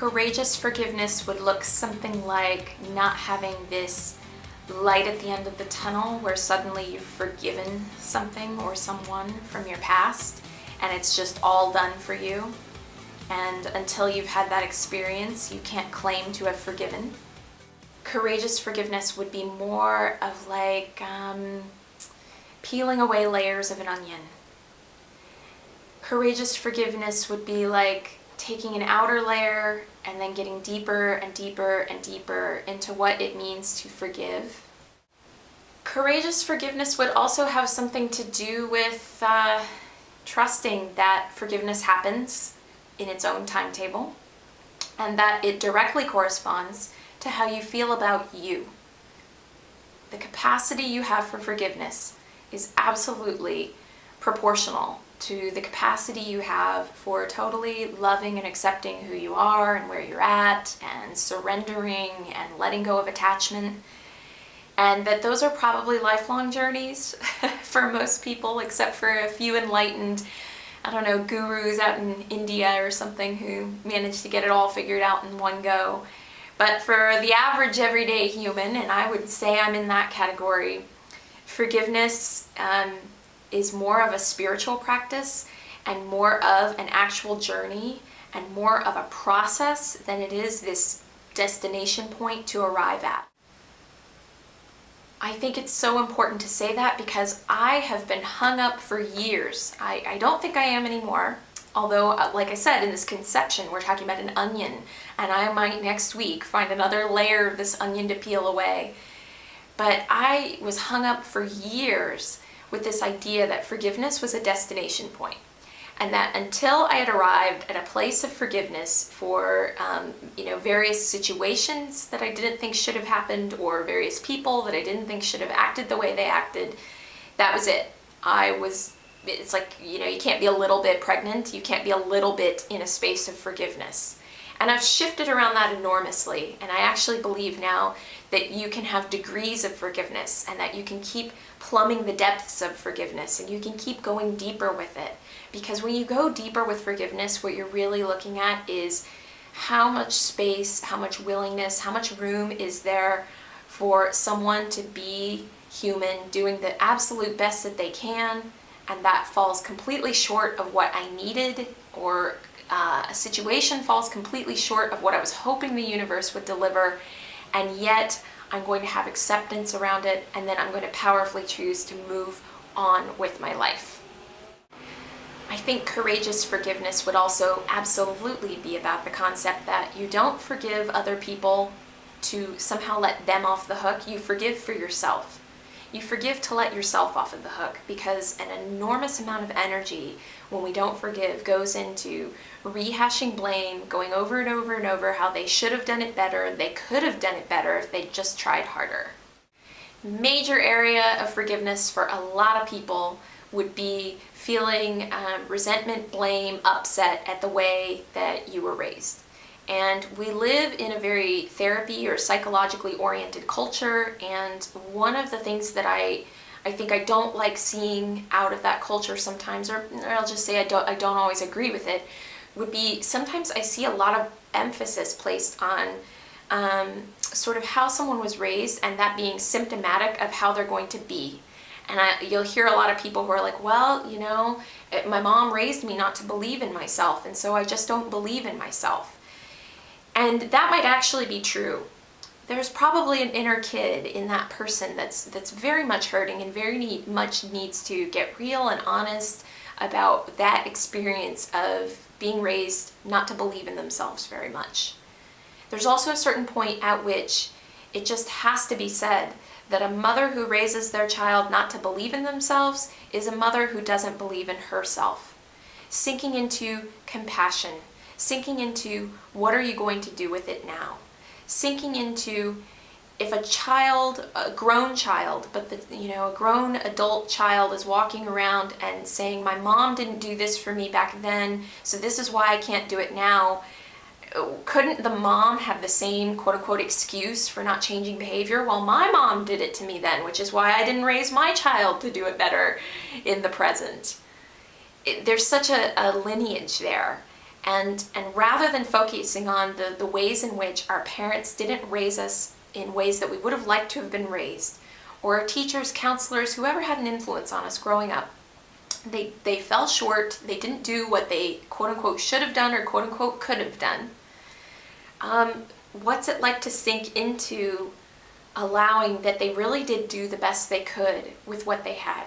Courageous forgiveness would look something like not having this light at the end of the tunnel where suddenly you've forgiven something or someone from your past and it's just all done for you. And until you've had that experience, you can't claim to have forgiven. Courageous forgiveness would be more of like peeling away layers of an onion. Courageous forgiveness would be like taking an outer layer and then getting deeper and deeper and deeper into what it means to forgive. Courageous forgiveness would also have something to do with trusting that forgiveness happens in its own timetable and that it directly corresponds to how you feel about you. The capacity you have for forgiveness is absolutely proportional to the capacity you have for totally loving and accepting who you are and where you're at and surrendering and letting go of attachment. And that those are probably lifelong journeys for most people, except for a few enlightened, gurus out in India or something who managed to get it all figured out in one go. But for the average everyday human, and I would say I'm in that category, forgiveness is more of a spiritual practice and more of an actual journey and more of a process than it is this destination point to arrive at. I think it's so important to say that because I have been hung up for years. I don't think I am anymore, although like I said, in this conception we're talking about an onion, and I might next week find another layer of this onion to peel away. But I was hung up for years with this idea that forgiveness was a destination point, and that until I had arrived at a place of forgiveness for various situations that I didn't think should have happened, or various people that I didn't think should have acted the way they acted, that was it. It's like, you can't be a little bit pregnant, you can't be a little bit in a space of forgiveness. And I've shifted around that enormously, and I actually believe now that you can have degrees of forgiveness and that you can keep plumbing the depths of forgiveness and you can keep going deeper with it. Because when you go deeper with forgiveness, what you're really looking at is how much space, how much willingness, how much room is there for someone to be human, doing the absolute best that they can, and that falls completely short of what I needed, or a situation falls completely short of what I was hoping the universe would deliver, and yet I'm going to have acceptance around it, and then I'm going to powerfully choose to move on with my life. I think courageous forgiveness would also absolutely be about the concept that you don't forgive other people to somehow let them off the hook. You forgive for yourself. You forgive to let yourself off of the hook, because an enormous amount of energy when we don't forgive goes into rehashing blame, going over and over and over how they should have done it better, they could have done it better if they just tried harder. Major area of forgiveness for a lot of people would be feeling resentment, blame, upset at the way that you were raised. And we live in a very therapy or psychologically oriented culture, and one of the things that I think I don't like seeing out of that culture sometimes, or I'll just say I don't always agree with it, would be sometimes I see a lot of emphasis placed on sort of how someone was raised, and that being symptomatic of how they're going to be. And you'll hear a lot of people who are like, well, my mom raised me not to believe in myself, and so I just don't believe in myself. And that might actually be true. There's probably an inner kid in that person that's very much hurting and very much needs to get real and honest about that experience of being raised not to believe in themselves very much. There's also a certain point at which it just has to be said that a mother who raises their child not to believe in themselves is a mother who doesn't believe in herself. Sinking into compassion, sinking into what are you going to do with it now? Sinking into if a child, a grown child, but a grown adult child is walking around and saying, my mom didn't do this for me back then, so this is why I can't do it now. Couldn't the mom have the same quote-unquote excuse for not changing behavior? Well, my mom did it to me then, which is why I didn't raise my child to do it better in the present. There's such a lineage there. And rather than focusing on the ways in which our parents didn't raise us in ways that we would have liked to have been raised, or our teachers, counselors, whoever had an influence on us growing up, they fell short, they didn't do what they quote unquote should have done or quote unquote could have done. What's it like to sink into allowing that they really did do the best they could with what they had?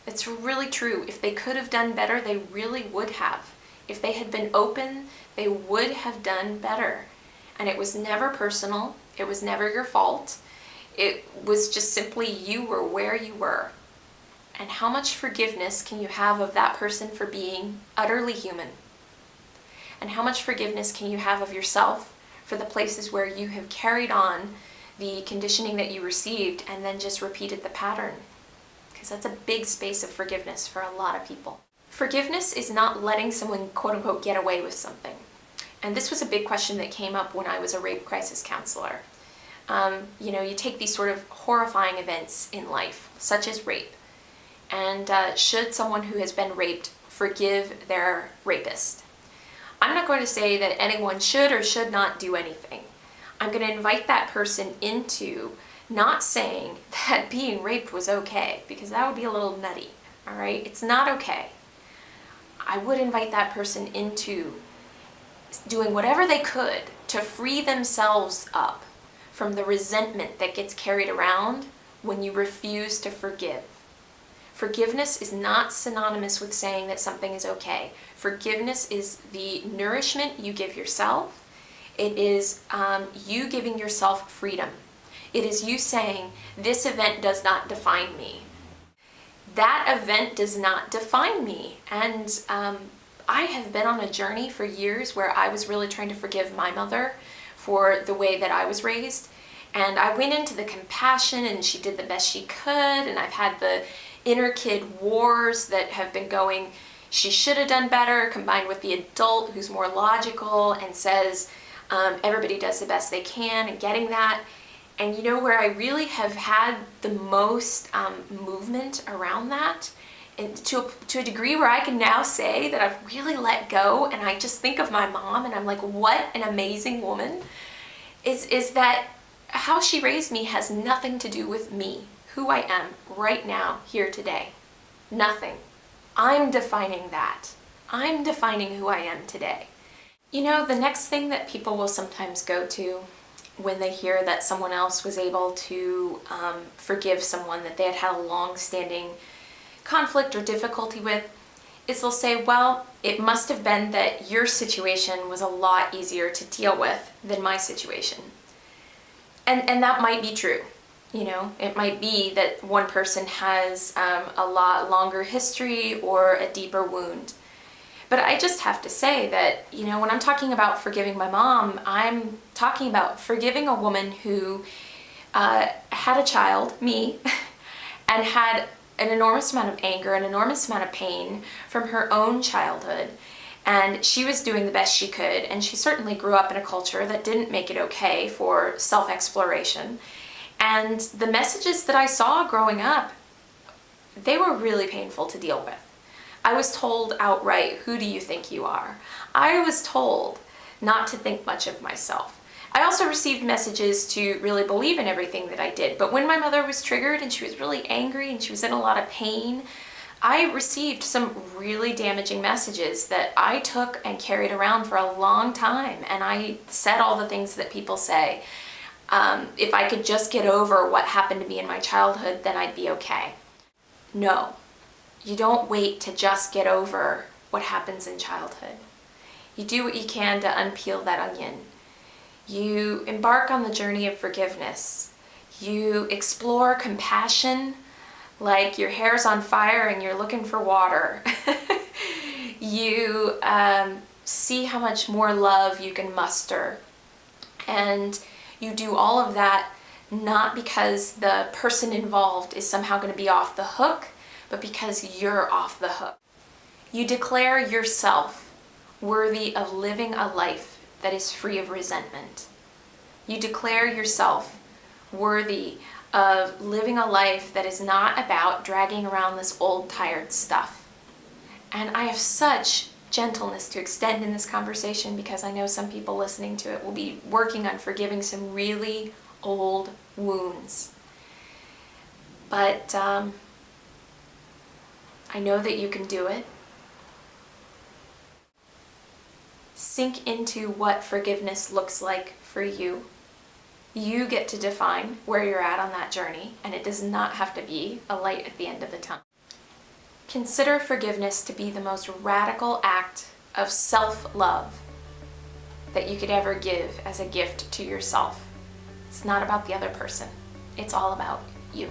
It's really true. If they could have done better, they really would have. If they had been open, they would have done better. And it was never personal. It was never your fault. It was just simply you were where you were. And how much forgiveness can you have of that person for being utterly human? And how much forgiveness can you have of yourself for the places where you have carried on the conditioning that you received and then just repeated the pattern? Because that's a big space of forgiveness for a lot of people. Forgiveness is not letting someone quote unquote get away with something. And this was a big question that came up when I was a rape crisis counselor. You take these sort of horrifying events in life, such as rape. And should someone who has been raped forgive their rapist? I'm not going to say that anyone should or should not do anything. I'm going to invite that person into not saying that being raped was okay, because that would be a little nutty, all right? It's not okay. I would invite that person into doing whatever they could to free themselves up from the resentment that gets carried around when you refuse to forgive. Forgiveness is not synonymous with saying that something is okay. Forgiveness is the nourishment you give yourself. It is you giving yourself freedom. It is you saying, this event does not define me. That event does not define me. And I have been on a journey for years where I was really trying to forgive my mother for the way that I was raised. And I went into the compassion, and she did the best she could, and I've had the inner kid wars that have been going, she should have done better, combined with the adult who's more logical and says everybody does the best they can, and getting that. And you know where I really have had the most movement around that, and to a degree where I can now say that I've really let go, and I just think of my mom and I'm like, what an amazing woman, is that how she raised me has nothing to do with me, who I am right now, here today. Nothing. I'm defining that. I'm defining who I am today. You know, the next thing that people will sometimes go to when they hear that someone else was able to forgive someone that they had had a long-standing conflict or difficulty with is they'll say, well, it must have been that your situation was a lot easier to deal with than my situation. And that might be true. You know, it might be that one person has a lot longer history or a deeper wound. But I just have to say that, you know, when I'm talking about forgiving my mom, I'm talking about forgiving a woman who had a child, me, and had an enormous amount of anger, an enormous amount of pain from her own childhood. And she was doing the best she could, and she certainly grew up in a culture that didn't make it okay for self-exploration. And the messages that I saw growing up, they were really painful to deal with. I was told outright, who do you think you are? I was told not to think much of myself. I also received messages to really believe in everything that I did. But when my mother was triggered and she was really angry and she was in a lot of pain, I received some really damaging messages that I took and carried around for a long time. And I said all the things that people say. If I could just get over what happened to me in my childhood, then I'd be okay. No, you don't wait to just get over what happens in childhood. You do what you can to unpeel that onion. You embark on the journey of forgiveness. You explore compassion like your hair's on fire and you're looking for water. You see how much more love you can muster. And you do all of that not because the person involved is somehow going to be off the hook, but because you're off the hook. You declare yourself worthy of living a life that is free of resentment. You declare yourself worthy of living a life that is not about dragging around this old tired stuff. And I have such gentleness to extend in this conversation, because I know some people listening to it will be working on forgiving some really old wounds. But I know that you can do it. Sink into what forgiveness looks like for you. You get to define where you're at on that journey, and it does not have to be a light at the end of the tunnel. Consider forgiveness to be the most radical act of self-love that you could ever give as a gift to yourself. It's not about the other person. It's all about you.